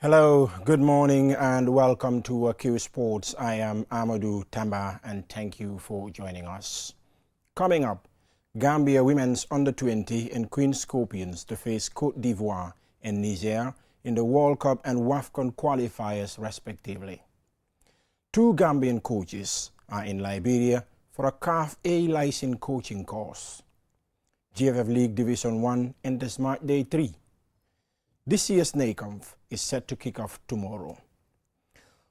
Hello, good morning and welcome to Qsports. I am Amadou Tamba and thank you for joining us. Coming up, Gambia women's under-20 and Queen Scorpions to face Cote d'Ivoire and Niger in the World Cup and WAFCON qualifiers respectively. Two Gambian coaches are in Liberia for a CAF A-licensed coaching course. GFF League Division 1 enters March Day 3. This year's NACOMF is set to kick off tomorrow.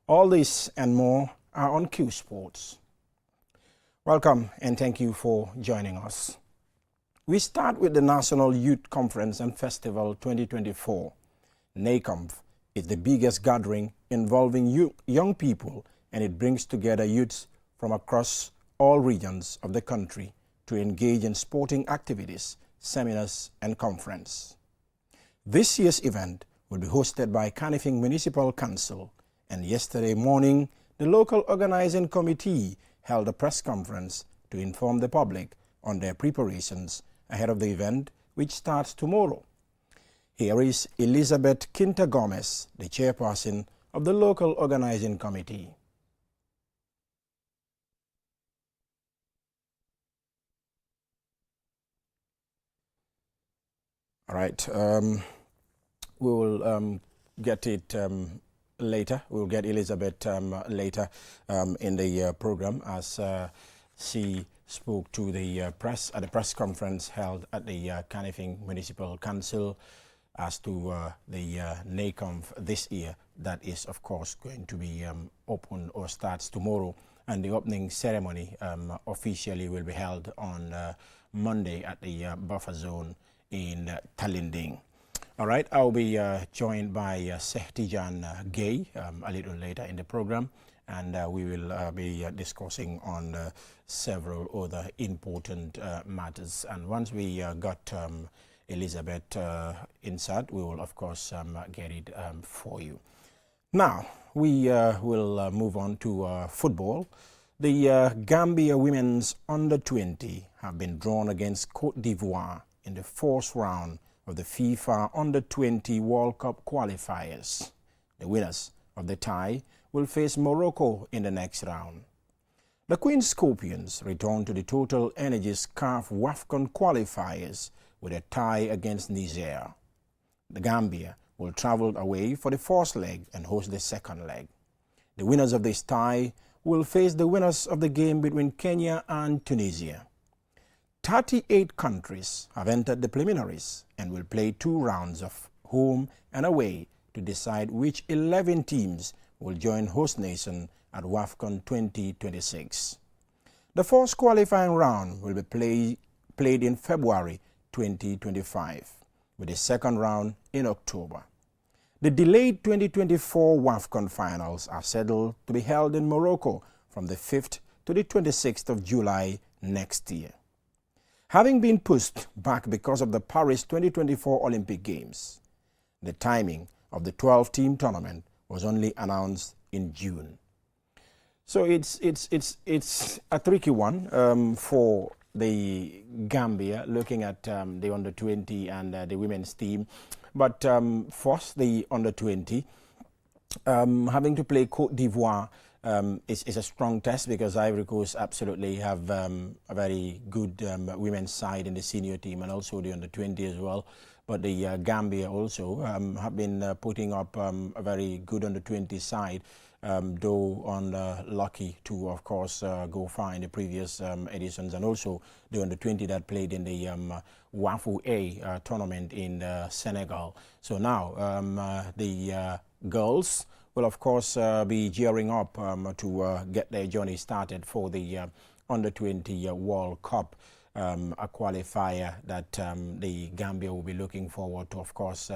All this and more are on Qsports. Welcome and thank you for joining us. We start with the National Youth Conference and Festival 2024. NACOMF is the biggest gathering involving young people, and it brings together youths from across all regions of the country to engage in sporting activities, seminars and conference. This year's event will be hosted by Canifing Municipal Council, and yesterday morning, the local organizing committee held a press conference to inform the public on their preparations ahead of the event, which starts tomorrow. Here is Elizabeth Quinta Gomez, the chairperson of the local organizing committee. All right. We will get it later. We'll get Elizabeth later in the program as she spoke to the press at the press conference held at the Canifing Municipal Council as to the NACOMF this year. That is, of course, going to be open or starts tomorrow, and the opening ceremony officially will be held on Monday at the buffer zone in Talinding. All right, I'll be joined by Sehtijan Gay a little later in the program, and we will be discussing on several other important matters. And once we got Elizabeth inside, we will, of course, get it for you. Now, we will move on to football. The Gambia women's under-20 have been drawn against Cote d'Ivoire in the fourth round of the FIFA Under-20 World Cup qualifiers. The winners of the tie will face Morocco in the next round. The Queen Scorpions return to the Total Energies CAF WAFCON qualifiers with a tie against Niger. The Gambia will travel away for the first leg and host the second leg. The winners of this tie will face the winners of the game between Kenya and Tunisia. 38 countries have entered the preliminaries and will play 2 rounds of home and away to decide which 11 teams will join host nation at WAFCON 2026. The first qualifying round will be played in February 2025, with the second round in October. The delayed 2024 WAFCON finals are scheduled to be held in Morocco from the 5th to the 26th of July next year. Having been pushed back because of the Paris 2024 Olympic Games, the timing of the 12-team tournament was only announced in June. So it's a tricky one for the Gambia, looking at the under-20 and the women's team. But first, the under-20, having to play Cote d'Ivoire is a strong test, because Ivory Coast absolutely have a very good women's side in the senior team and also the under-20 as well. But the Gambia also have been putting up a very good under-20 side, though unlucky to, of course, go far in the previous editions, and also the under-20 that played in the WAFU A tournament in Senegal. So now the girls will, of course, be gearing up to get their journey started for the Under-20 World Cup, a qualifier that the Gambia will be looking forward to, of course,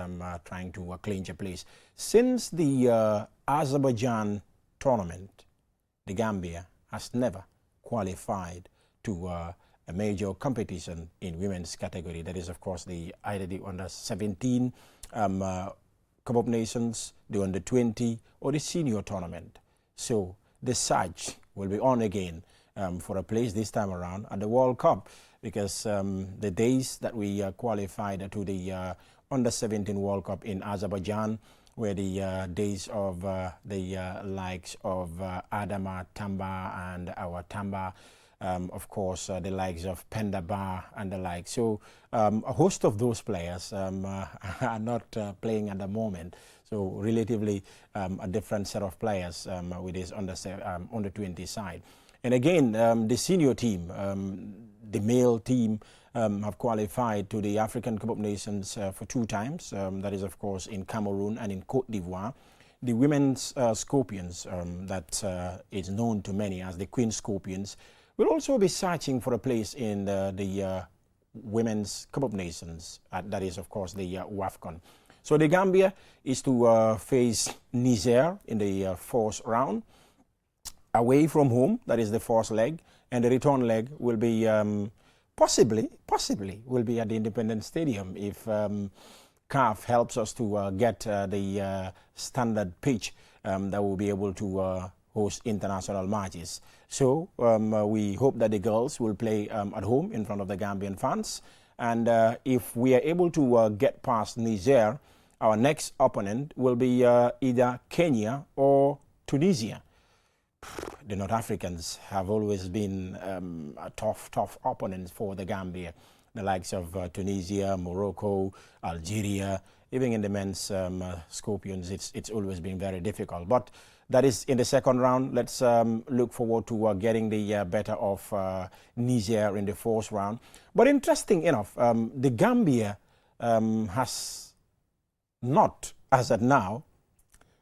trying to clinch a place. Since the Azerbaijan tournament, the Gambia has never qualified to a major competition in women's category. That is, of course, either the Under-17 Cup of Nations, the Under-20, or the senior tournament. So the search will be on again for a place this time around at the World Cup, because the days that we qualified to the Under-17 World Cup in Azerbaijan where the days of the likes of Adama Tamba and our Tamba, of course, the likes of Pendaba and the like. So a host of those players are not playing at the moment. So relatively a different set of players with this under 20 side. And again, the senior team, the male team, have qualified to the African Cup of Nations for 2 times. That is, of course, in Cameroon and in Cote d'Ivoire. The women's Scorpions, that is known to many as the Queen Scorpions, will also be searching for a place in the Women's Cup of Nations. That is, of course, the WAFCON. So the Gambia is to face Niger in the fourth round, away from home. That is the first leg, and the return leg will be possibly will be at the Independence Stadium if CAF helps us to get the standard pitch that will be able to host international matches. So we hope that the girls will play at home in front of the Gambian fans. And if we are able to get past Niger, our next opponent will be either Kenya or Tunisia. The North Africans have always been a tough opponents for the Gambia. The likes of Tunisia, Morocco, Algeria, even in the men's Scorpions, it's always been very difficult. But that is in the second round. Let's look forward to getting the better of Niger in the fourth round. But interesting enough, the Gambia has not, as at now,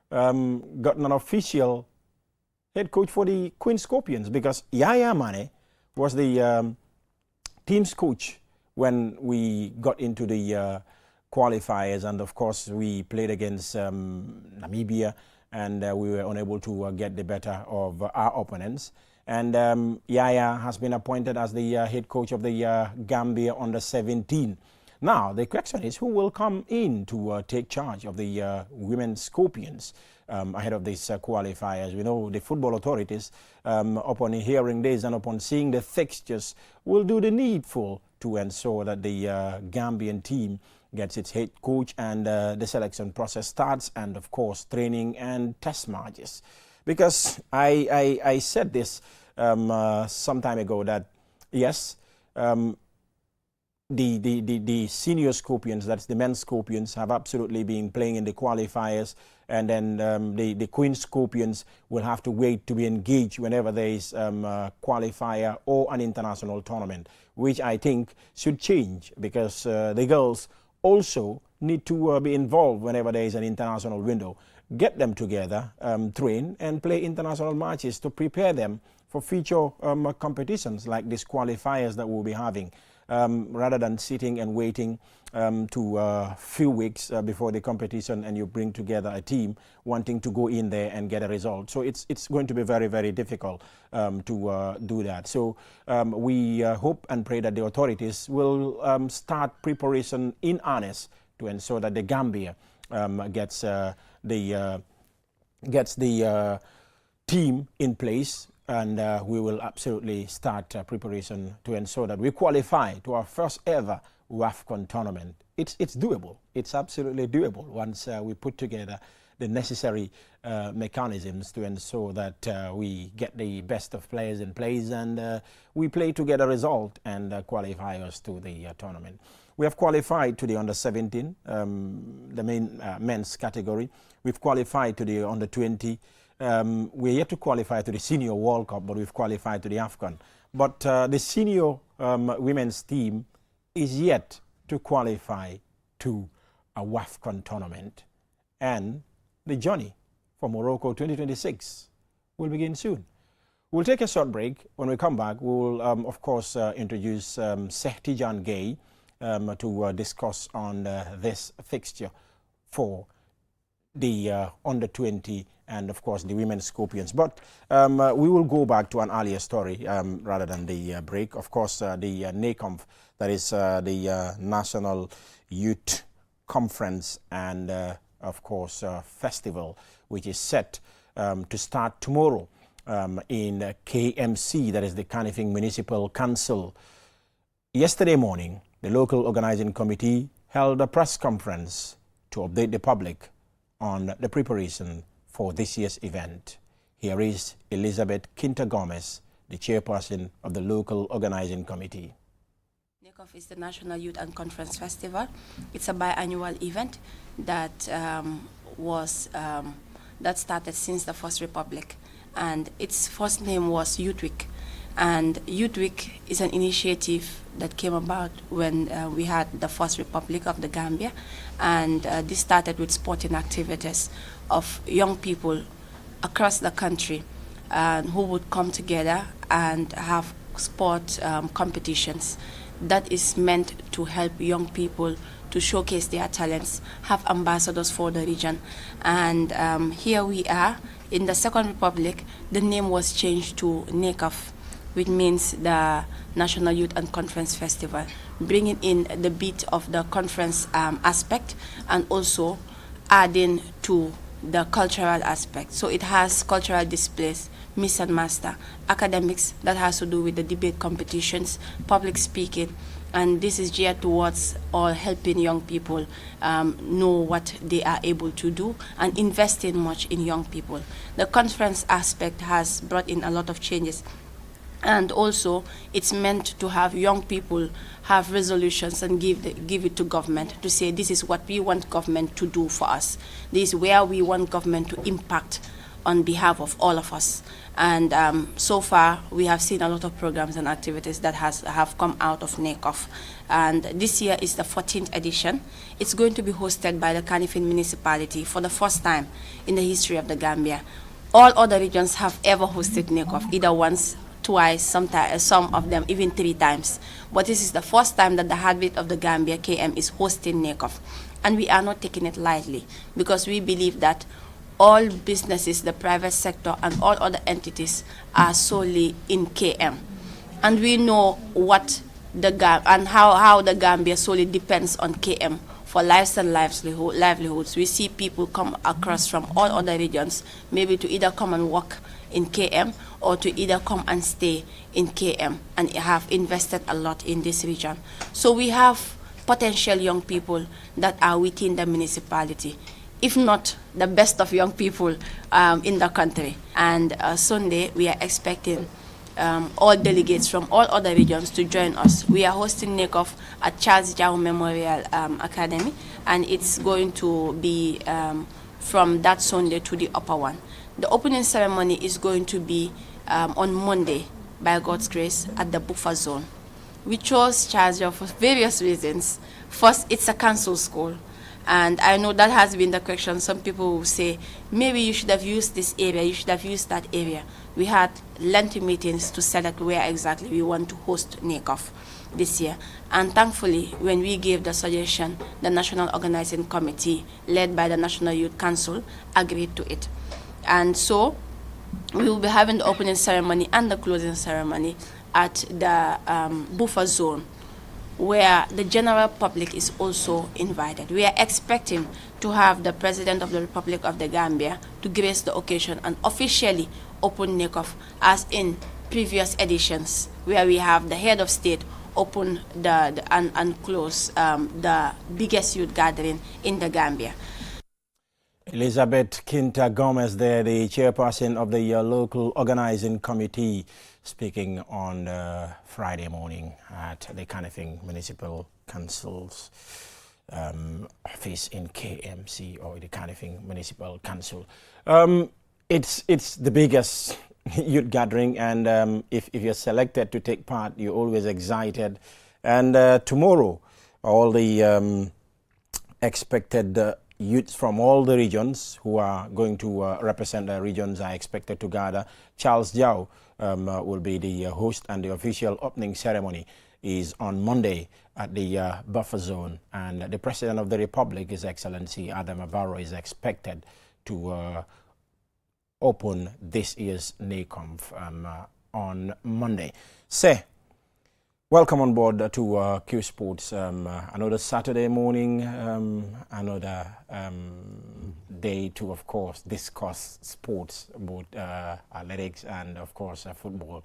gotten an official head coach for the Queen Scorpions, because Yaya Mane was the team's coach when we got into the qualifiers, and of course we played against Namibia, and we were unable to get the better of our opponents. And Yaya has been appointed as the head coach of the Gambia under 17. Now the question is, who will come in to take charge of the women's Scorpions ahead of these qualifiers? We know the football authorities, upon hearing this and upon seeing the fixtures, will do the needful to ensure that the Gambian team gets its head coach and the selection process starts, and of course training and test matches. Because I said this some time ago that yes, the senior Scorpions, that's the men's Scorpions, have absolutely been playing in the qualifiers, and then the Queen Scorpions will have to wait to be engaged whenever there is a qualifier or an international tournament, which I think should change, because the girls also need to be involved whenever there is an international window. Get them together, train and play international matches to prepare them for future competitions like these qualifiers that we'll be having. Rather than sitting and waiting to a few weeks before the competition, and you bring together a team wanting to go in there and get a result. So it's going to be very, very difficult to do that. So we hope and pray that the authorities will start preparation in earnest to ensure that the Gambia gets the team in place. And we will absolutely start preparation to ensure that we qualify to our first ever WAFCON tournament. It's doable. It's absolutely doable once we put together the necessary mechanisms to ensure that we get the best of players in place, and we play to get a result and qualify us to the tournament. We have qualified to the under 17, the main men's category. We've qualified to the under 20. We're yet to qualify to the Senior World Cup, but we've qualified to the AFCON. But the senior women's team is yet to qualify to a WAFCON tournament. And the journey for Morocco 2026 will begin soon. We'll take a short break. When we come back, we will, of course, introduce Sheikh Tijan Gay to discuss on this fixture for the under 20 and of course the women's Scorpions. But we will go back to an earlier story rather than the break. Of course, the NACOMF, that is the National Youth Conference and of course festival, which is set to start tomorrow in KMC, that is the Kanifing Municipal Council. Yesterday morning, the local organizing committee held a press conference to update the public on the preparation for this year's event. Here is Elizabeth Quinta Gomez, the chairperson of the local organizing committee. NECOF is the National Youth and Conference Festival. It's a biannual event that that started since the First Republic, and its first name was Youth Week. And Youth Week is an initiative that came about when we had the First Republic of the Gambia, and this started with sporting activities of young people across the country who would come together and have sport competitions that is meant to help young people to showcase their talents, have ambassadors for the region. And here we are in the Second Republic. The name was changed to NECOF, which means the National Youth and Conference Festival, bringing in the beat of the conference aspect and also adding to the cultural aspect. So it has cultural displays, Miss and Master, academics that has to do with the debate competitions, public speaking, and this is geared towards all helping young people know what they are able to do and investing much in young people. The conference aspect has brought in a lot of changes, and also it's meant to have young people have resolutions and give it to government to say this is what we want government to do for us. This is where we want government to impact on behalf of all of us. And so far we have seen a lot of programs and activities that have come out of NECOF. And this year is the 14th edition. It's going to be hosted by the Kanifing municipality for the first time in the history of the Gambia. All other regions have ever hosted NECOF, either once, twice, sometimes, some of them even 3 times. But this is the first time that the Heartbeat of the Gambia, KM, is hosting NECOF. And we are not taking it lightly, because we believe that all businesses, the private sector, and all other entities are solely in KM. And we know what how the Gambia solely depends on KM for lives and livelihoods. We see people come across from all other regions, maybe to either come and work in KM or to either come and stay in KM, and have invested a lot in this region. So we have potential young people that are within the municipality, if not the best of young people in the country. And Sunday, we are expecting all delegates from all other regions to join us. We are hosting NECOF at Charles Jau Memorial Academy, and it's going to be from that Sunday to the upper one. The opening ceremony is going to be on Monday, by God's grace, at the buffer zone. We chose Charles Jau for various reasons. First, it's a council school, and I know that has been the question. Some people will say, maybe you should have used this area, you should have used that area. We had lengthy meetings to select where exactly we want to host NECOF this year. And thankfully, when we gave the suggestion, the National Organizing Committee, led by the National Youth Council, agreed to it. And so we will be having the opening ceremony and the closing ceremony at the buffer zone, where the general public is also invited. We are expecting to have the President of the Republic of the Gambia to grace the occasion and officially open NECOF, as in previous editions, where we have the head of state open and close the biggest youth gathering in the Gambia. Elizabeth Quinta Gomez there, the chairperson of the local organizing committee, speaking on Friday morning at the Kanifing Municipal Council's office in KMC, or the Kanifing Municipal Council. It's the biggest youth gathering, and if you're selected to take part, you're always excited. And tomorrow, all the expected youths from all the regions who are going to represent the regions are expected to gather. Charles Jau will be the host, and the official opening ceremony is on Monday at the buffer zone. And the President of the Republic, His Excellency Adam Barrow, is expected to open this year's NECOF on Monday. Welcome on board to Qsports. Another Saturday morning, another day to, of course, discuss sports, both athletics and, of course, football.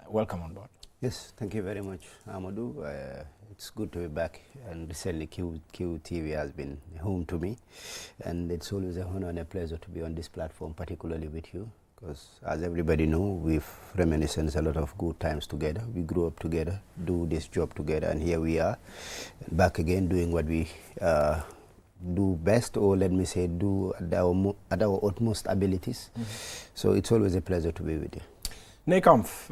Welcome on board. Yes, thank you very much, Amadou. It's good to be back, and recently QTV has been home to me, and it's always a honor and a pleasure to be on this platform, particularly with you, because as everybody know, we've reminisced a lot of good times together. We grew up together, do this job together, and here we are, back again doing what we do best, or let me say, do at our utmost abilities. So it's always a pleasure to be with you. Nekomf,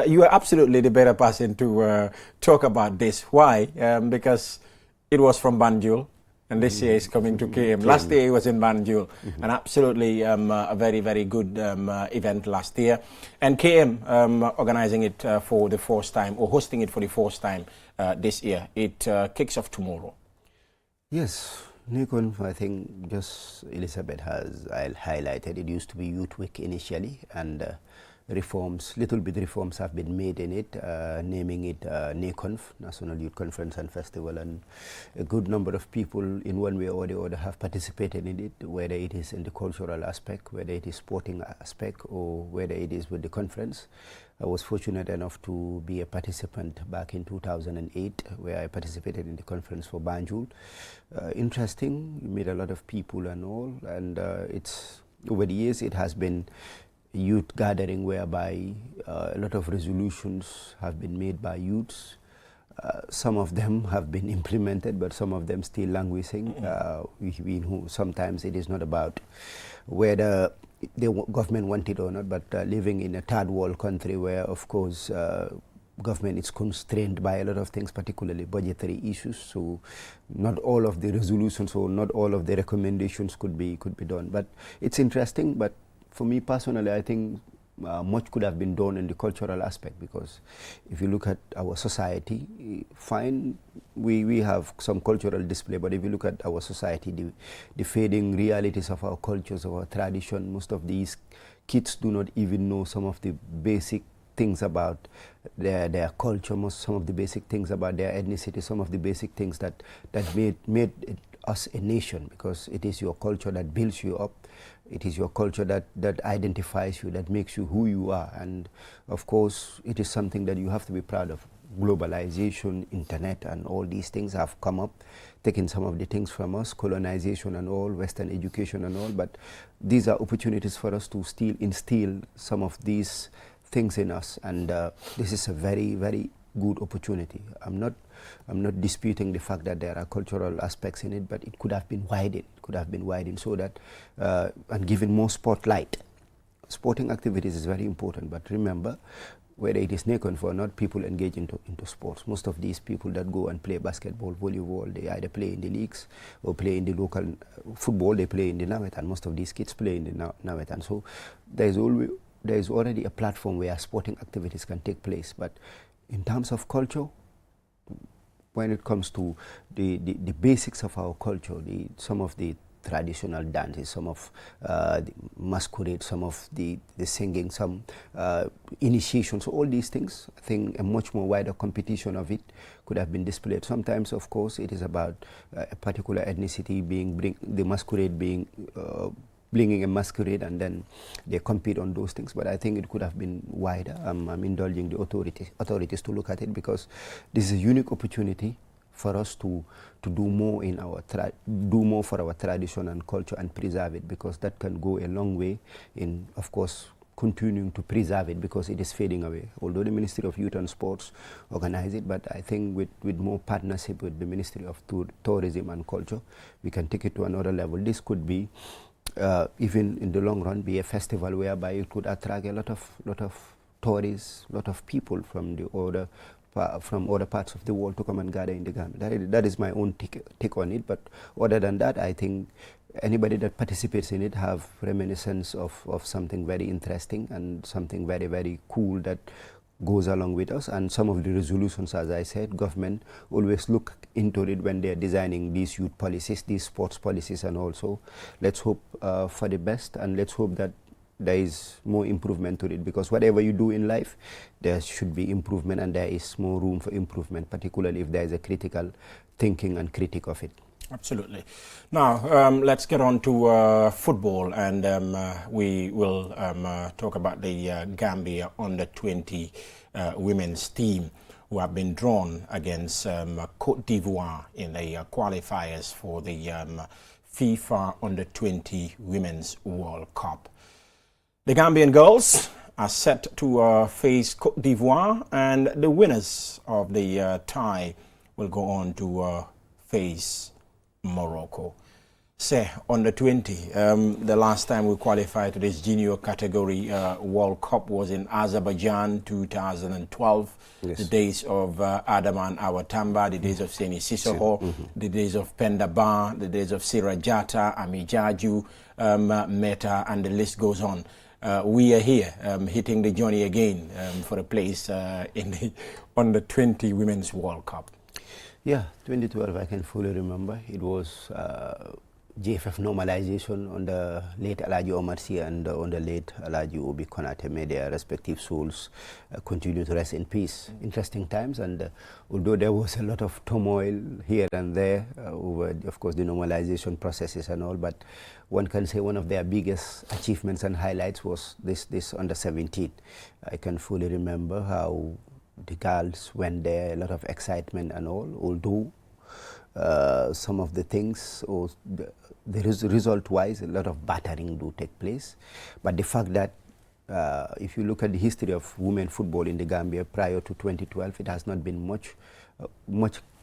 you are absolutely the better person to talk about this. Why? Because it was from Banjul, and this year is coming to KM. Last year it was in Banjul, and absolutely a very, very good event last year. And KM organizing it for the first time, or hosting it for the first time this year. It kicks off tomorrow. Yes. Nikon, I think just Elizabeth has highlighted, it used to be Youth Week initially, and little bit reforms have been made in it, naming it NACONF, National Youth Conference and Festival, and a good number of people in one way or the other have participated in it, whether it is in the cultural aspect, whether it is sporting aspect, or whether it is with the conference. I was fortunate enough to be a participant back in 2008, where I participated in the conference for Banjul. Interesting, you meet a lot of people and all, and it's over the years it has been youth gathering whereby a lot of resolutions have been made by youths. Some of them have been implemented, but some of them still languishing. Sometimes it is not about whether the government want it or not, but living in a third world country where, of course, government is constrained by a lot of things, particularly budgetary issues. So not all of the resolutions or not all of the recommendations could be done. But it's interesting. But for me personally, I think much could have been done in the cultural aspect, because if you look at our society, fine, we have some cultural display, but if you look at our society, the fading realities of our cultures, of our tradition, most of these kids do not even know some of the basic things about their culture, some of the basic things about their ethnicity, some of the basic things that made us a nation, because it is your culture that builds you up. It is your culture that identifies you, that makes you who you are. And of course, it is something that you have to be proud of. Globalization, internet, and all these things have come up, taking some of the things from us, colonization and all, Western education and all. But these are opportunities for us to still instill some of these things in us. And this is a very, very good opportunity. I'm not disputing the fact that there are cultural aspects in it, but it could have been widened, so that and given more spotlight. Sporting activities is very important, but remember, whether it is NACONF or not, people engage into sports. Most of these people that go and play basketball, volleyball, they either play in the leagues or play in the local football, they play in the Nawetan. Most of these kids play in the Nawetan. So there is already a platform where sporting activities can take place. But in terms of culture, when it comes to the basics of our culture, some of the traditional dances, some of the masquerade, some of the singing, some initiations, all these things, I think a much more wider competition of it could have been displayed. Sometimes, of course, it is about a particular ethnicity the masquerade being bringing a masquerade, and then they compete on those things. But I think it could have been wider. I'm indulging the authorities to look at it, because this is a unique opportunity for us to do more in do more for our tradition and culture and preserve it, because that can go a long way in, of course, continuing to preserve it, because it is fading away. Although the Ministry of Youth and Sports organize it, but I think with more partnership with the Ministry of Tourism and Culture, we can take it to another level. This could be even in the long run be a festival whereby it could attract a lot of tourists, a lot of people from other parts of the world to come and gather in the Gambia. That is my own take on it. But other than that, I think anybody that participates in it have reminiscence of something very interesting and something very, very cool that goes along with us. And some of the resolutions, as I said, government always look into it when they're designing these youth policies, these sports policies, and also let's hope for the best, and let's hope that there is more improvement to it, because whatever you do in life, there should be improvement, and there is more room for improvement, particularly if there is a critical thinking and critique of it. Absolutely. Now, let's get on to football, and we will talk about the Gambia under-20 women's team who have been drawn against Cote d'Ivoire in the qualifiers for the FIFA under-20 Women's World Cup. The Gambian girls are set to face Cote d'Ivoire, and the winners of the tie will go on to face Morocco. Say, under 20, the last time we qualified to this junior category World Cup was in Azerbaijan 2012. Yes. The days of Adam and Awatamba, the days of Seni Sissoko, the days of Pendaba, the days of Sirajata, Amijaju, Meta, and the list goes on. We are here hitting the journey again for a place in the under 20 Women's World Cup. Yeah, 2012, I can fully remember. It was JFF normalization on the late Alaji Omar Sy and on the late Alaji Obi Konate. May their respective souls continue to rest in peace. Interesting times, and although there was a lot of turmoil here and there over, of course, the normalization processes and all, but one can say one of their biggest achievements and highlights was this under 17. I can fully remember how the girls went there, a lot of excitement and all, although some of the things, or the result-wise, a lot of battering do take place. But the fact that if you look at the history of women football in the Gambia prior to 2012, it has not been much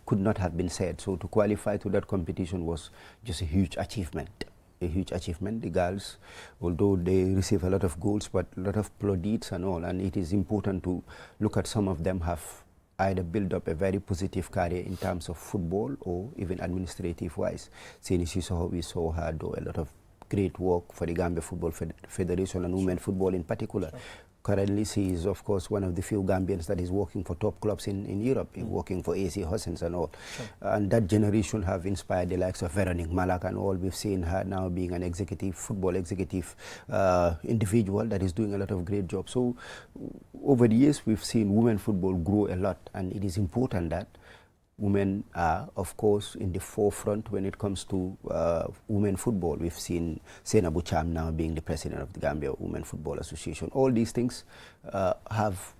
could not have been said. So to qualify to that competition was just a huge achievement. A huge achievement. The girls, although they receive a lot of goals, but a lot of plaudits and all, and it is important to look at some of them have either build up a very positive career in terms of football or even administrative wise. Seni Sissoko, we saw her do a lot of great work for the Gambia Football Federation and women football in particular. Currently, she is, of course, one of the few Gambians that is working for top clubs in Europe, working for AC Hossens and all. And that generation have inspired the likes of Veronique Malak and all. We've seen her now being an executive, football executive individual that is doing a lot of great jobs. So over the years, we've seen women football grow a lot, and it is important that women are, of course, in the forefront when it comes to women football. We've seen Sena Bucham now being the president of the Gambia Women Football Association. All these things have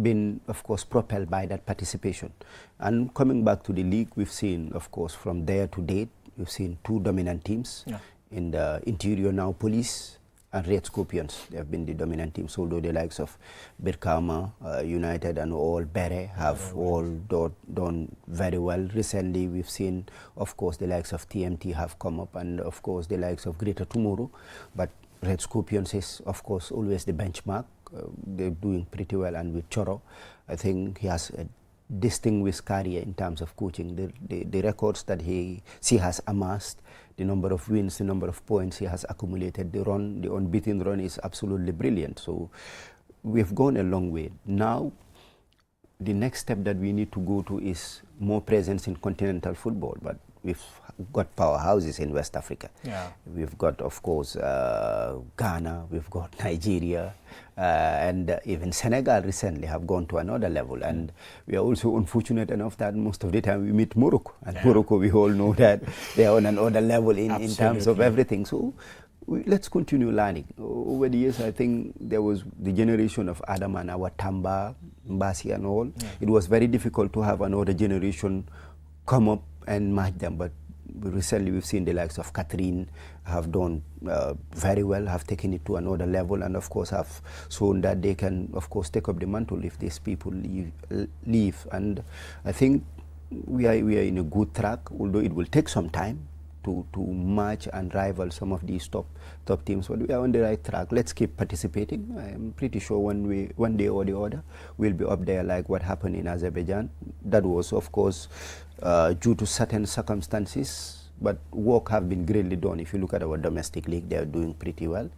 been, of course, propelled by that participation. And coming back to the league, we've seen, of course, from there to date, we've seen two dominant teams. Yeah. In the interior now, Police and Red Scorpions. They have been the dominant teams, although the likes of Birkama United and all Bere have all done very well. Recently, we've seen, of course, the likes of TMT have come up, and of course, the likes of Greater Tomorrow. But Red Scorpions is, of course, always the benchmark. They're doing pretty well, and with Choro, I think he has a distinguished career in terms of coaching. The records that she has amassed, the number of wins, the number of points he has accumulated, the unbeaten run is absolutely brilliant. So we've gone a long way. Now, the next step that we need to go to is more presence in continental football, but we've got powerhouses in West Africa. Yeah. We've got, of course, Ghana, we've got Nigeria, and even Senegal recently have gone to another level. And we are also unfortunate enough that most of the time we meet Morocco. And Morocco, we all know that they are on another level in terms of everything. So let's continue learning. Over the years, I think there was the generation of Adam and Awatamba, Mbasi and all. Yeah. It was very difficult to have another generation come up and match them, but recently we've seen the likes of Catherine have done very well, have taken it to another level, and of course have shown that they can, of course, take up the mantle if these people leave. And I think we are in a good track, although it will take some time to match and rival some of these top teams, but we are on the right track. Let's keep participating. I'm pretty sure one day or the other we'll be up there like what happened in Azerbaijan. That was, of course, due to certain circumstances, but work have been greatly done. If you look at our domestic league, they are doing pretty well.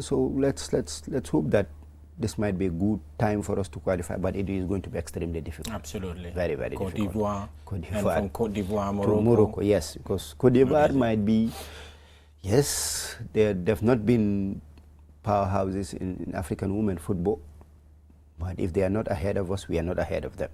So let's hope that this might be a good time for us to qualify, but it is going to be extremely difficult. Absolutely. Very, very difficult. Cote d'Ivoire. And from Cote d'Ivoire, Morocco. To Morocco, yes, because Cote d'Ivoire might be, yes, they've not been powerhouses in African women football, but if they are not ahead of us, we are not ahead of them.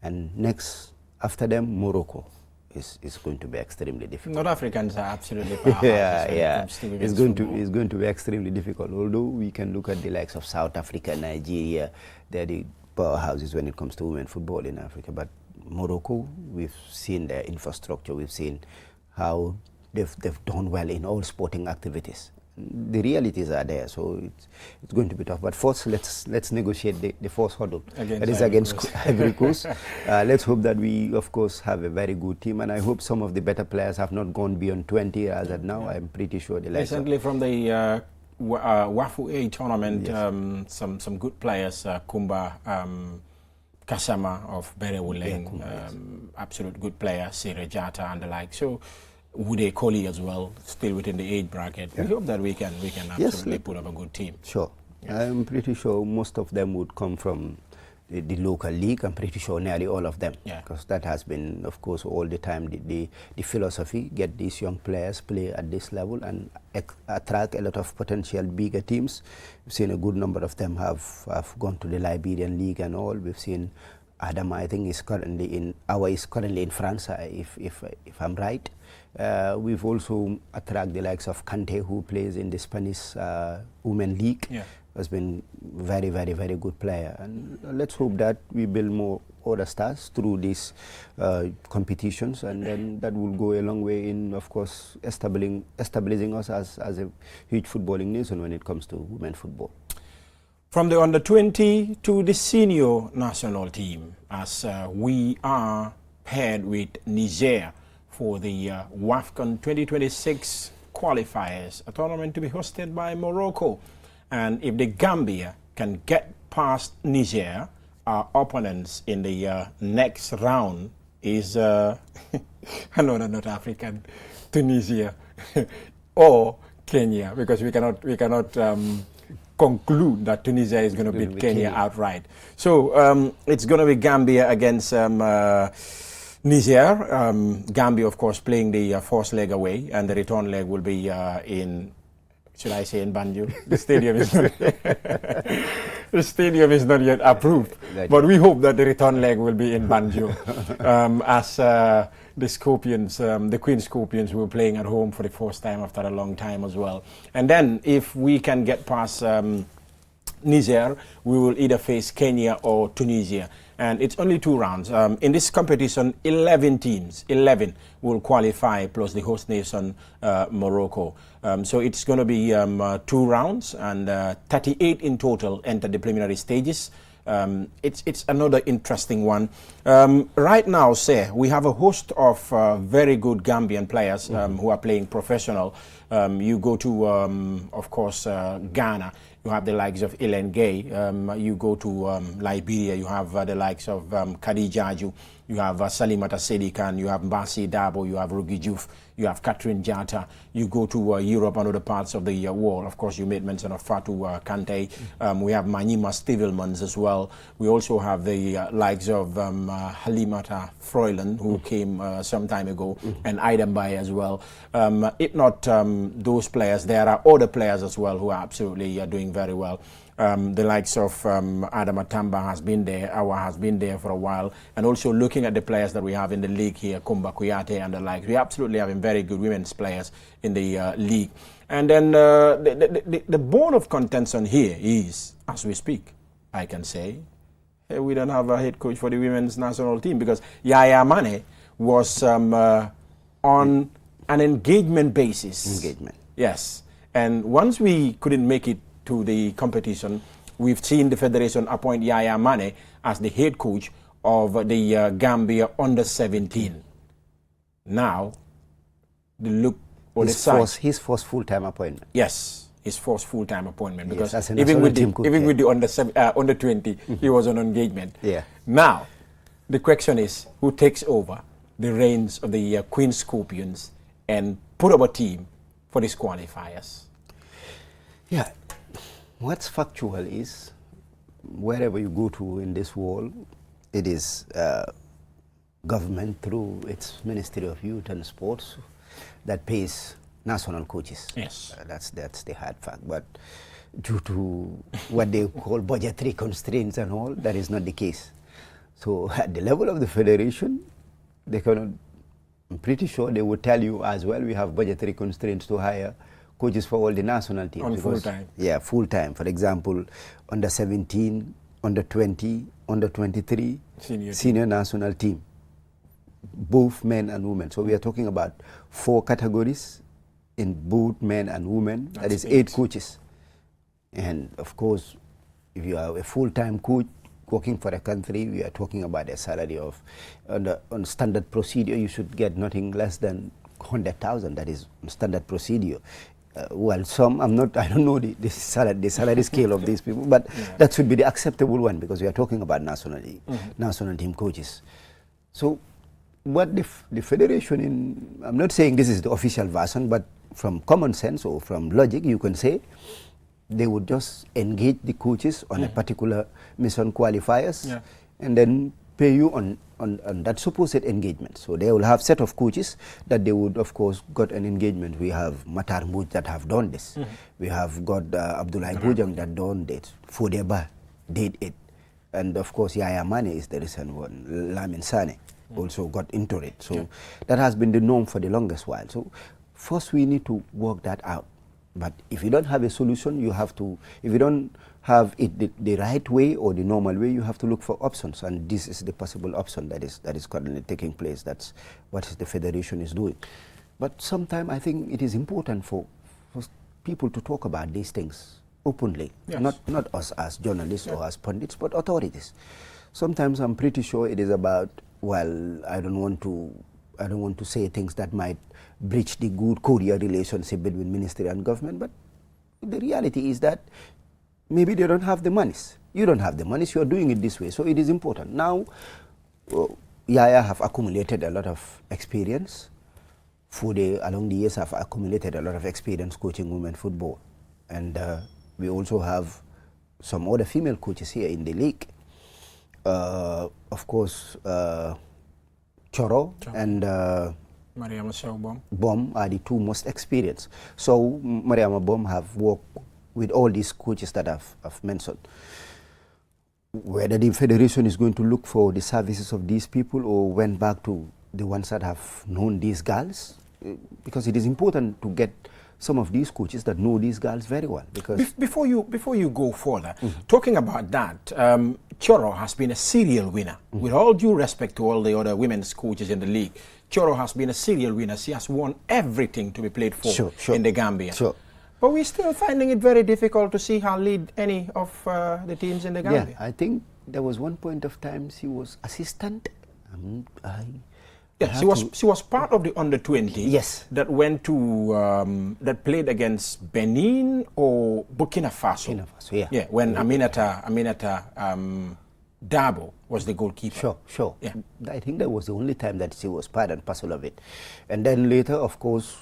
And next, after them, Morocco. is going to be extremely difficult. North Africans are absolutely powerful. It's going to be extremely difficult. Although we can look at the likes of South Africa, Nigeria, they're the powerhouses when it comes to women football in Africa. But Morocco, we've seen their infrastructure, we've seen how they've done well in all sporting activities. The realities are there, so it's going to be tough. But first, let's negotiate the first hurdle. That is against Ivory Coast. Let's hope that we, of course, have a very good team, and I hope some of the better players have not gone beyond 20 as of now. I'm pretty sure. Recently, from the Wafu A tournament, yes. Some good players, Kumba, Kasama of Berewuleng, absolute good player, Sire Jata and the like. So. Wude Koli as well, still within the age bracket. We hope that we can absolutely put up a good team. Sure. Yes. I'm pretty sure most of them would come from the local league. I'm pretty sure nearly all of them. Because that has been, of course, all the time the philosophy, get these young players play at this level and attract a lot of potential bigger teams. We've seen a good number of them have gone to the Liberian League and all. We've seen Adam, I think, is currently in France, if I'm right. We've also attracted the likes of Kante, who plays in the Spanish Women League. Has been very, very, very good player. And let's hope that we build more other stars through these competitions, and then that will go a long way in, of course, establishing us as a huge footballing nation when it comes to women football. From the under-20 to the senior national team, as we are paired with Niger for the WAFCON 2026 qualifiers, a tournament to be hosted by Morocco. And if the Gambia can get past Niger, our opponents in the next round is another North African, Tunisia, or Kenya, because we cannot conclude that Tunisia is going to beat Kenya outright. So it's going to be Gambia against Niger. Gambia, of course, playing the first leg away, and the return leg will be in, should I say, in Banjul? The stadium is not the stadium is not yet approved, but we hope that the return leg will be in Banjul, as the Scorpions, the Queen Scorpions, were playing at home for the first time after a long time as well. And then, if we can get past Niger, we will either face Kenya or Tunisia. And it's only 2 rounds. In this competition, 11 teams, 11 will qualify, plus the host nation, Morocco. So it's going to be 2 rounds, and 38 in total enter the preliminary stages. It's another interesting one. Right now, we have a host of very good Gambian players who are playing professional. You go to, of course, Ghana. You have the likes of Ilen Gay. You go to Liberia. You have the likes of Khadijaju. You have Salimata Sedikan. You have Mbasi Dabo. You have Rugi Juf. You have Catherine Jata. You go to Europe and other parts of the world. Of course, you made mention of Fatou Kante. We have Manima Stivelmans as well. We also have the likes of Halimata Freulen, who came some time ago, and Idem Bay as well. If not those players, there are other players as well who are absolutely doing very well. The likes of Adama Tamba has been there, Awa has been there for a while, and also looking at the players that we have in the league here, Kumba Kuyate and the likes, we absolutely have very good women's players in the league. And then the bone of contention here is, as we speak, I can say, we don't have a head coach for the women's national team, because Yaya Mane was on an engagement basis. Yes. And once we couldn't make it to the competition, we've seen the federation appoint Yaya Mane as the head coach of the Gambia under-17. Now, the look or the size. His first full-time appointment. Yes, his first full-time appointment, because yes, even with the under-20, he was on engagement. Now, the question is, who takes over the reins of the Queen Scorpions and put up a team for these qualifiers? Yeah. What's factual is, wherever you go to in this world, it is government through its Ministry of Youth and Sports that pays national coaches. Yes. That's the hard fact. But due to what they call budgetary constraints and all, that is not the case. So at the level of the federation, they cannot I'm pretty sure they would tell you as well, we have budgetary constraints to hire coaches for all the national teams. On full time. Yeah, full time. For example, under 17, under 20, under 23, senior national team, both men and women. So we are talking about 4 categories in both men and women. That is 8 coaches. And of course, if you are a full-time coach working for a country, we are talking about a salary of, on standard procedure, you should get nothing less than 100,000. That is standard procedure. Well, some, I don't know the salary scale of these people, but that should be the acceptable one, because we are talking about national team coaches. So what the federation, I'm not saying this is the official version, but from common sense or from logic, you can say they would just engage the coaches on a particular mission qualifiers and then pay you on that supposed engagement. So they will have set of coaches that they would, of course, got an engagement. We have Matar Mbuj that have done this. We have got Abdullah Bujang that done this. Fodeba did it. And of course, Yaya Mane is the recent one. Lamin Sane also got into it. So that has been the norm for the longest while. So first we need to work that out. But if you don't have a solution, you have to, if you don't have it the right way or the normal way, you have to look for options. And this is the possible option that is currently taking place. That's what the federation is doing. But sometimes I think it is important for people to talk about these things openly. Not us as journalists or as pundits, but authorities. Sometimes I'm pretty sure it is about, well, I don't want to say things that might breach the good cordial relationship between ministry and government, but the reality is that maybe they don't have the monies. You don't have the monies, you are doing it this way, so it is important. Now, Yaya have accumulated a lot of experience. Fude, along the years, have accumulated a lot of experience coaching women football. And we also have some other female coaches here in the league. Of course, Choro and Mariama Bom are the 2 most experienced. So Mariama Bom have worked with all these coaches that I've mentioned. Whether the federation is going to look for the services of these people or went back to the ones that have known these girls, because it is important to get some of these coaches that know these girls very well. Because before you go further, talking about that, Choro has been a serial winner. With all due respect to all the other women's coaches in the league, Choro has been a serial winner. She has won everything to be played for in the Gambia. But we're still finding it very difficult to see her lead any of the teams in the Gambia. Yeah, I think there was one point of time she was assistant. She was part of the under-20. Yes. That went to that played against Benin or Burkina Faso. Burkina Faso, yeah. When Aminata Dabo was the goalkeeper. Sure. Yeah. I think that was the only time that she was part and parcel of it. And then later, of course,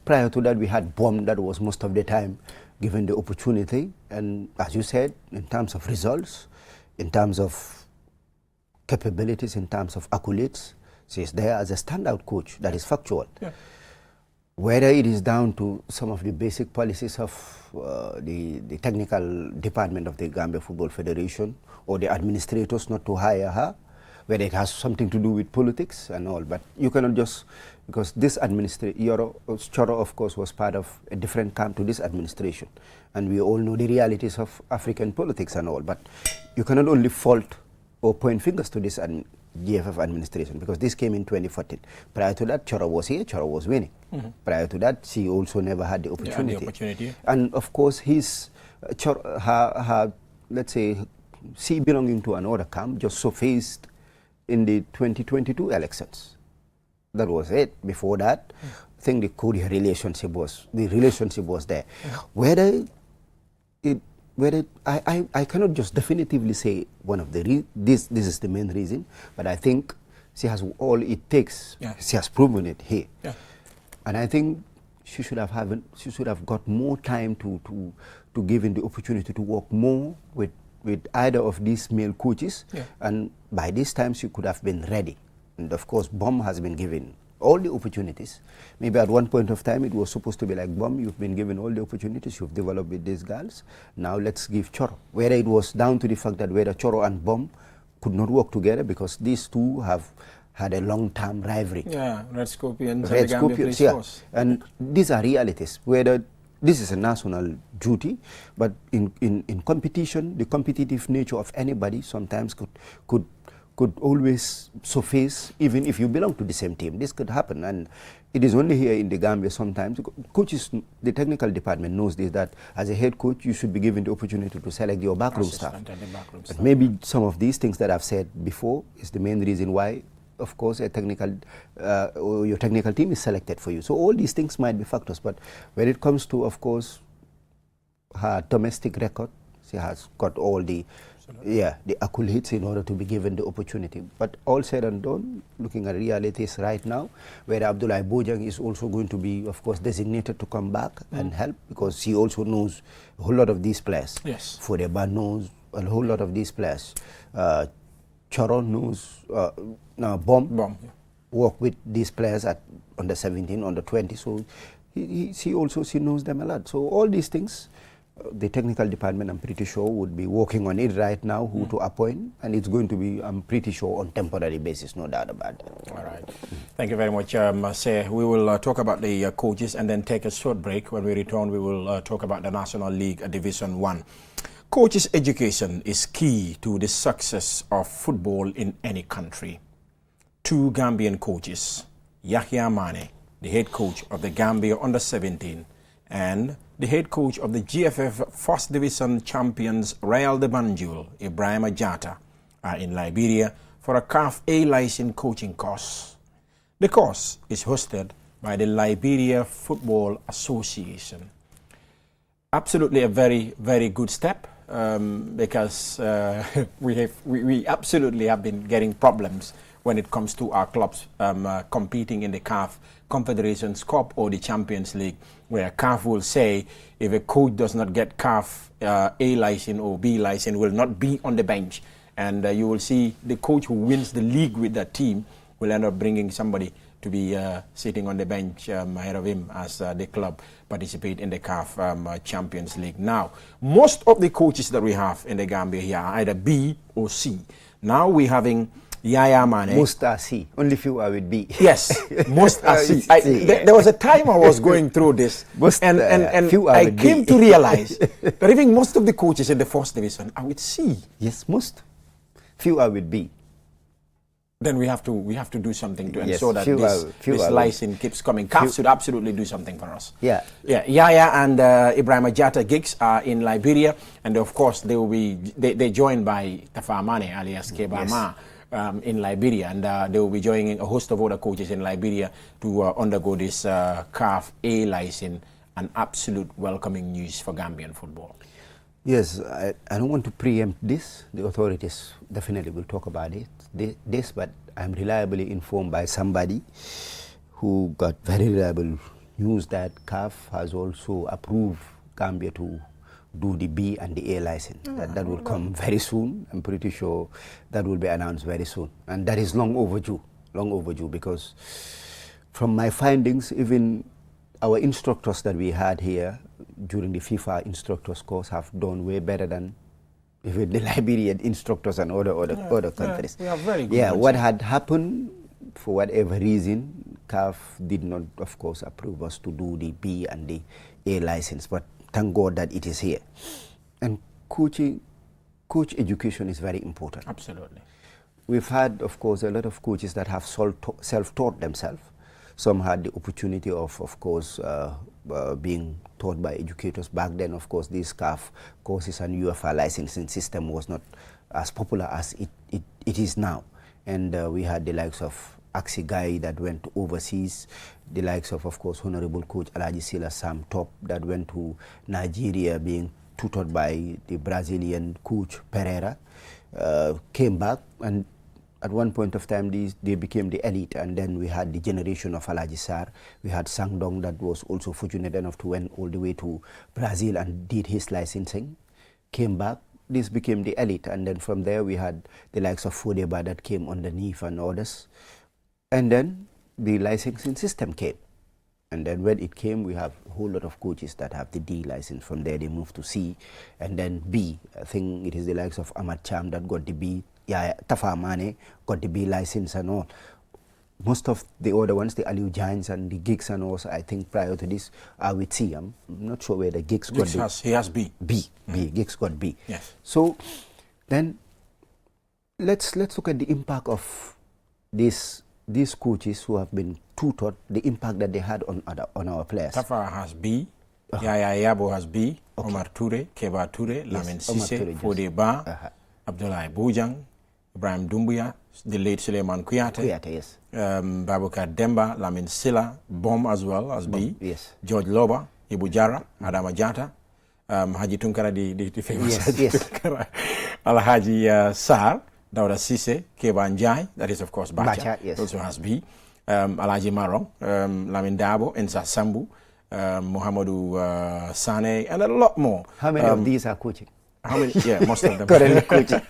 prior to that, we had Bom that was most of the time given the opportunity. And as you said, in terms of results, in terms of capabilities, in terms of accolades, she is there as a standout coach. That is factual. Yeah. Whether it is down to some of the basic policies of the technical department of the Gambia Football Federation or the administrators not to hire her, whether it has something to do with politics and all, but you cannot just, because this Choro, of course, was part of a different camp to this administration, and we all know the realities of African politics and all, but you cannot only fault or point fingers to this GFF administration, because this came in 2014. Prior to that, Choro was here, Choro was winning. Prior to that, she also never had the opportunity. And of course, her, let's say, she belonging to another camp just surfaced in the 2022 elections. That was it. Before that, I think the cordial relationship was there. Whether I cannot just definitively say one of the this is the main reason, but I think she has all it takes. She has proven it here, and I think she should have got more time to given the opportunity to work more with either of these male coaches, and by this time she could have been ready. And of course, Bom has been given all the opportunities. Maybe at one point of time it was supposed to be like, Bom, you've been given all the opportunities, you've developed with these girls, now let's give Choro. Whether it was down to the fact that whether Choro and Bom could not work together, because these two have had a long-term rivalry. Yeah, Red Scorpions Red and the Gambia Scorpions, Police yeah. Force. And these are realities, whether this is a national duty, but in competition, the competitive nature of anybody sometimes could always surface, even if you belong to the same team. This could happen, and it is only here in the Gambia sometimes. Coaches, the technical department knows this, that as a head coach, you should be given the opportunity to select your backroom staff. But maybe some of these things that I've said before is the main reason why, of course, a technical, your technical team is selected for you. So all these things might be factors, but when it comes to, of course, her domestic record, she has got all the the accolades in order to be given the opportunity. But all said and done, looking at realities right now, where Abdoulaye Bojang is also going to be, of course, designated to come back and help, because he also knows a whole lot of these players. Yes. Fodeba knows a whole lot of these players. Choron knows, Bomb work with these players at under 17, under 20, so she knows them a lot. So all these things, the technical department, I'm pretty sure, would be working on it right now, who to appoint, and it's going to be, I'm pretty sure, on temporary basis, no doubt about it. All right. Thank you very much, Sir. We will talk about the coaches and then take a short break. When we return, we will talk about the National League Division 1. Coaches' education is key to the success of football in any country. Two Gambian coaches, Yahya Mane, the head coach of the Gambia Under-17, and the head coach of the GFF First Division champions Real de Banjul, Ibrahima Jatta, are in Liberia for a CAF A-license coaching course. The course is hosted by the Liberia Football Association. Absolutely a very, very good step, because we absolutely have been getting problems when it comes to our clubs competing in the CAF Confederations Cup or the Champions League, where CAF will say if a coach does not get CAF A license or B license, will not be on the bench. And you will see the coach who wins the league with that team will end up bringing somebody to be sitting on the bench ahead of him as the club participate in the CAF Champions League. Now, most of the coaches that we have in the Gambia here are either B or C. Now we're having Yahya Mane. Most are C. Only few are with B. Yes, most are C. There was a time I was going through this, and I came to realize that even most of the coaches in the first division are with C. Yes, most. Few are with B. Then we have to do something to ensure that this license keeps coming. CAF should absolutely do something for us. Yeah. Yahya and Ibrahima Jatta gigs are in Liberia, and of course they joined by Tafa Mane alias Kebama. In Liberia, and they will be joining a host of other coaches in Liberia to undergo this CAF A license, an absolute welcoming news for Gambian football. Yes, I don't want to preempt this. The authorities definitely will talk about it. But I'm reliably informed by somebody who got very reliable news that CAF has also approved Gambia to do the B and the A license. That will come very soon. I'm pretty sure that will be announced very soon. And that is long overdue, because from my findings, even our instructors that we had here during the FIFA instructors course have done way better than even the Liberian instructors and other countries. We are very good. What had happened, for whatever reason, CAF did not, of course, approve us to do the B and the A license, but thank God that it is here. And coach education is very important. Absolutely. We've had, of course, a lot of coaches that have self-taught themselves. Some had the opportunity of course, being taught by educators. Back then, of course, these CAF courses and UEFA licensing system was not as popular as it is now. And we had the likes of Axi Guy that went overseas, the likes of course, Honorable Coach Alaji Sila Sam Top that went to Nigeria being tutored by the Brazilian coach Pereira, came back, and at one point of time they became the elite. And then we had the generation of Alaji Sar. We had Sangdong that was also fortunate enough to went all the way to Brazil and did his licensing, came back. This became the elite, and then from there we had the likes of Fodeba that came underneath and others. And then the licensing system came. And then when it came, we have a whole lot of coaches that have the D license. From there, they moved to C. And then B. I think it is the likes of Ahmad Cham that got the B. Yeah, Tafa Mane got the B license and all. most of the other ones, the Aliu Giants and the Gigs and also, I think prior to this, are with C. I'm not sure where the Gigs got he has B. B. Gigs got B. Yes. So then let's look at the impact of these coaches who have been tutored, the impact that they had on our players. Tafa has B. Yaya Yabo has B. Okay. Omar Toure, Keba Toure, Lamin Sisse, Fode Ba, Abdullah Bojang, Ibrahim Dumbuya, the late Suleiman Kuyate, yes. Babukar Demba, Lamin Silla, Bom as well as B. Yes. George Loba, Ibu Jara, Adama Jata, Haji Tunkara, the famous Haji Tunkara, Alhaji Sar, Dauda Sisse, Keba Njai, that is of course Bacha, yes. also has B. Alhaji Marong, Lamin Dabo, Ensa Sambu, Muhammadu Sane, and a lot more. How many of these are coaching? How many? Yeah, most of them. Currently coaching.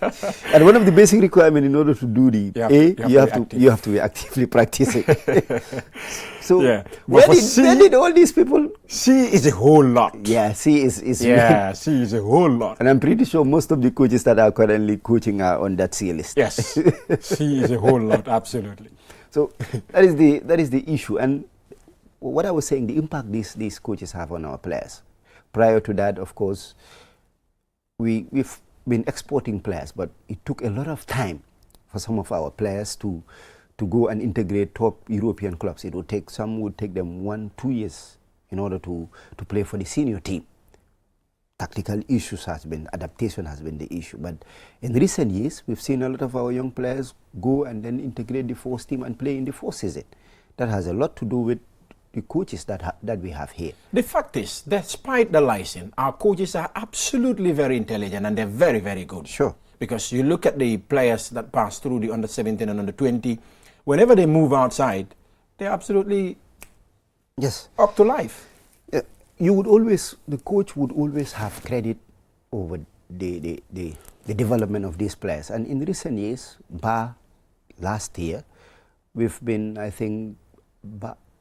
And one of the basic requirements in order to do the you have to be actively practicing. So yeah. where did all these people? C is a whole lot. Yeah, C is yeah, C is a whole lot. And I'm pretty sure most of the coaches that are currently coaching are on that C list. Yes, C is a whole lot, absolutely. So that is the issue. And what I was saying, the impact these coaches have on our players. Prior to that, of course, we've been exporting players, but it took a lot of time for some of our players to go and integrate top European clubs. Some would take them 1-2 years in order to play for the senior team. Tactical issues adaptation has been the issue. But in recent years, we've seen a lot of our young players go and then integrate the first team and play in the first season. That has a lot to do with the coaches that we have here. The fact is, despite the license, our coaches are absolutely very intelligent and they're very, very good. Sure. Because you look at the players that pass through the under-17 and under-20, whenever they move outside, they're absolutely up to life. The coach would always have credit over the development of these players. And in recent years, last year, we've been, I think,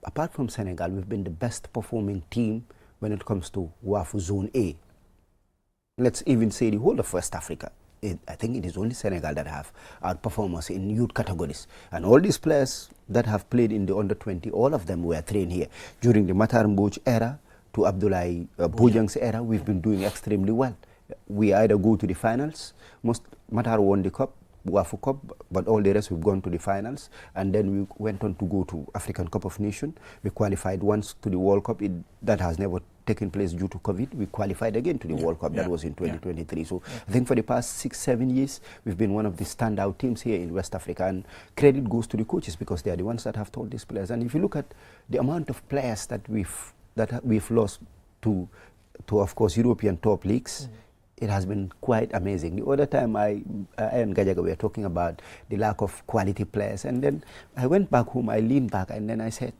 apart from Senegal, we've been the best performing team when it comes to WAFU Zone A. Let's even say the whole of West Africa. I think it is only Senegal that have outperformers in youth categories. And all these players that have played in the under-20, all of them were trained here. During the Matar Mbouch era to Abdoulaye Bojang's era, we've been doing extremely well. We either go to the finals, Matar won the cup, WAFU Cup, but all the rest we've gone to the finals, and then we went on to go to African Cup of Nations. We qualified once to the World Cup. That has never taken place due to COVID. We qualified again to the World Cup. That was in 2023. So I think for the past 6-7 years, we've been one of the standout teams here in West Africa, and credit goes to the coaches because they are the ones that have taught these players. And if you look at the amount of players that we've lost to of course European top leagues, it has been quite amazing. The other time I and Gajaga were talking about the lack of quality players, and then I went back home, I leaned back, and then I said,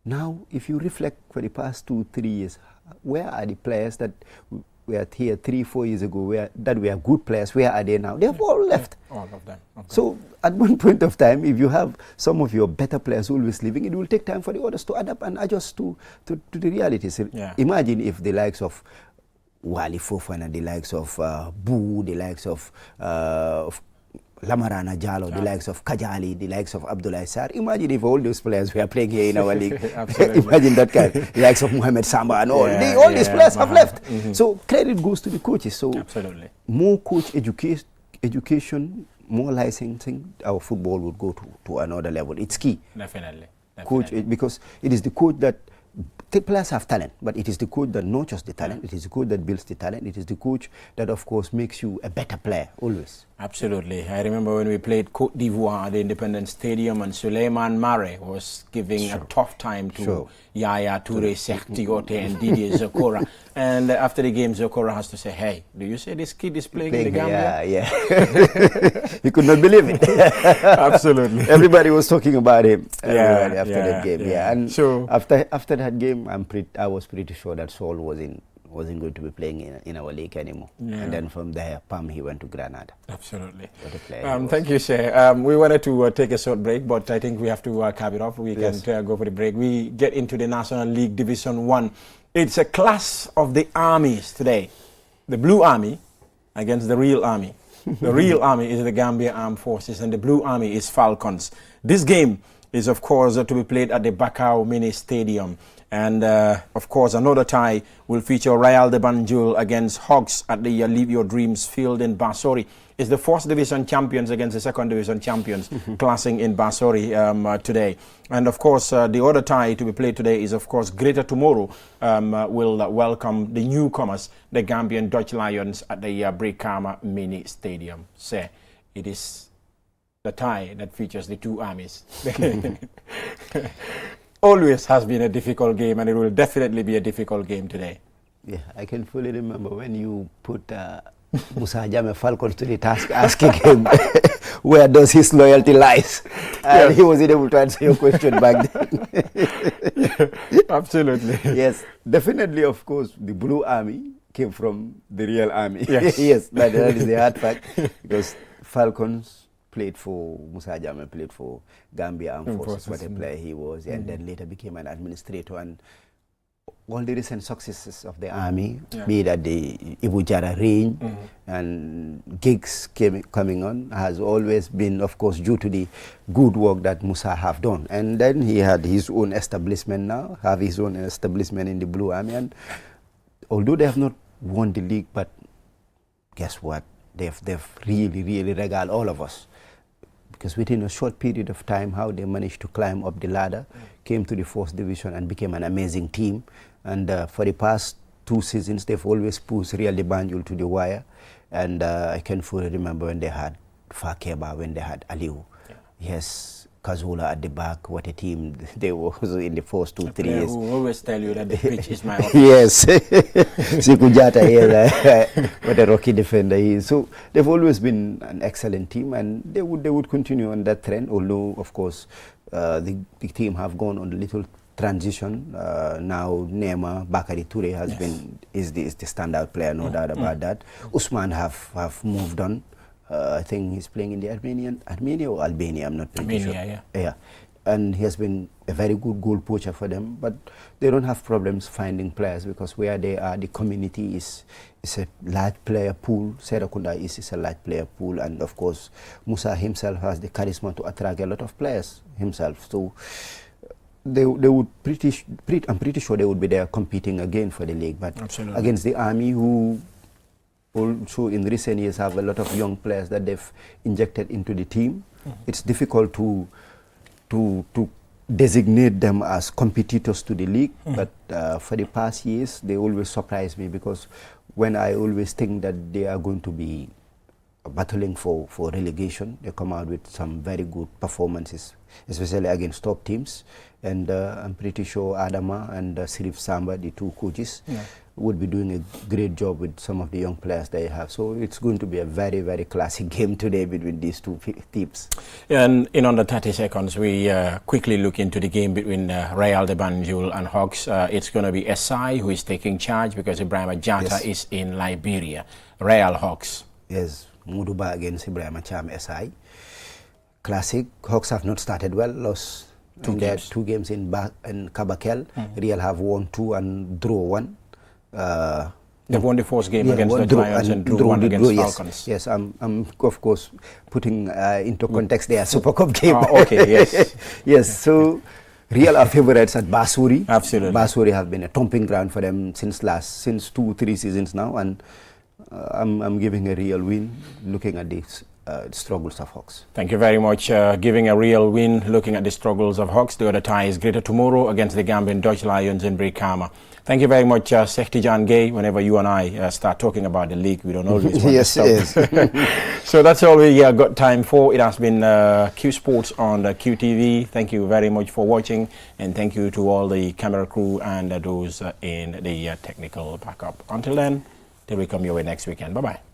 now if you reflect for the past 2-3 years, where are the players that were here 3-4 years ago that were good players? Where are they now? They have all left. All of them. So at one point of time, if you have some of your better players always leaving, it will take time for the others to adapt and adjust to the realities. Imagine if the likes of Wali Fofana, the likes of Boo, the likes of Lamarana Jallo, the likes of Kajali, the likes of Abdoulaye Sarr. Imagine if all those players were playing here in our league. Imagine that kind. The likes of Mohamed Samba and all. All these players have left. So credit goes to the coaches. So more coach education, more licensing, our football would go to another level. It's key. Definitely. Coach, because it is the coach that the players have talent, but it is the coach that nurtures the talent. It is the coach that builds the talent. It is the coach that, of course, makes you a better player, always. Absolutely. I remember when we played Côte d'Ivoire at the Independence Stadium, and Suleiman Mare was giving a tough time to Yaya Toure, Cheikh Tiote, and Didier Zokora. And after the game, Zokora has to say, hey, do you say this kid is playing in the Gambia? Yeah. He could not believe it. Absolutely. Everybody was talking about him after that game. And so, after that game, I was pretty sure that Saul wasn't going to be playing in our league anymore. And then from there, he went to Granada. Absolutely. Thank you, Shay. We wanted to take a short break, but I think we have to cap it off. We can go for the break. We get into the National League Division 1. It's a clash of the armies today. The Blue Army against the Real Army. The Real Army is the Gambia Armed Forces, and the Blue Army is Falcons. This game is, of course, to be played at the Bakau Mini Stadium. And, of course, another tie will feature Real de Banjul against Hawks at the Live Your Dreams field in Basori. It's the first division champions against the second division champions clashing in Basori today. And, of course, the other tie to be played today is, of course, Greater Tomorrow will welcome the newcomers, the Gambian Dutch Lions, at the Brikama Mini Stadium. So, it is the tie that features the two armies. Always has been a difficult game, and it will definitely be a difficult game today. Yeah, I can fully remember when you put Musa Jame Falcons to the task, asking him where does his loyalty lies, and yes, he wasn't able to answer your question back then. Yeah, absolutely. Yes, definitely. Of course, the Blue Army came from the real army. Yes, yes, that is the hard fact, because Falcons played for Musa Jame, played for Gambia Armed Forces, what a player he was, and then later became an administrator. And all the recent successes of the army, be it at the Ibu Jara range and gigs coming on, has always been, of course, due to the good work that Musa have done. And then he had his own establishment now, have his own establishment in the Blue Army. And although they have not won the league, but guess what? They've really regaled all of us. Because within a short period of time, how they managed to climb up the ladder, came to the fourth division and became an amazing team. And for the past 2 seasons, they've always pushed Real de Banjul to the wire. And I can fully remember when they had Fakeba, when they had Aliu. Yes, Kazula at the back, what a team they were in the first 2-3 years. Who always tell you that the pitch is my office. Yes, Sikujata here, what a rocky defender he is. So they've always been an excellent team, and they would continue on that trend. Although, of course, the team have gone on a little transition. Now Nema Bakari Toure has is the standout player, no doubt about that. Usman have moved on. I think he's playing in the Armenia or Albania, I'm not pretty sure. Yeah. And he has been a very good goal poacher for them, but they don't have problems finding players, because where they are, the community is a large player pool. Serakunda is a large player pool, and of course, Musa himself has the charisma to attract a lot of players himself. So they would I'm pretty sure they would be there competing again for the league, but against the Army, who also in recent years have a lot of young players that they've injected into the team. It's difficult to designate them as competitors to the league, but for the past years, they always surprise me, because when I always think that they are going to be battling for relegation, they come out with some very good performances, especially against top teams. And I'm pretty sure Adama and Sirif Samba, the two coaches, would be doing a great job with some of the young players they have. So it's going to be a very, very classic game today between these two teams. And in under 30 seconds, we quickly look into the game between Real de Banjul and Hawks. It's going to be Esai who is taking charge, because Ibrahima Jata is in Liberia. Real Hawks. Yes, Muduba against Ibrahima Cham Esai. Classic. Hawks have not started well, lost two games in Kabakel. Real have won 2 and draw 1. They've won the first game against the Lions and drew 1 against Falcons. Yes, I'm of course putting into context their Super Cup game. Okay, yes. Yes, so Real are favorites at Basuri. Absolutely. Basuri have been a thumping ground for them since 2-3 seasons now, and I'm giving a Real win, looking at this struggles of Hawks. Thank you very much. Giving a Real win, looking at the struggles of Hawks. The other tie is Greater Tomorrow against the Gambian Dutch Lions in Brikama. Thank you very much, Sekti Jan Gay. Whenever you and I start talking about the league, we don't always want to stop. Yes. So that's all we got time for. It has been Qsports on the QTV. Thank you very much for watching, and thank you to all the camera crew and those in the technical backup. Until then, till we come your way next weekend. Bye-bye.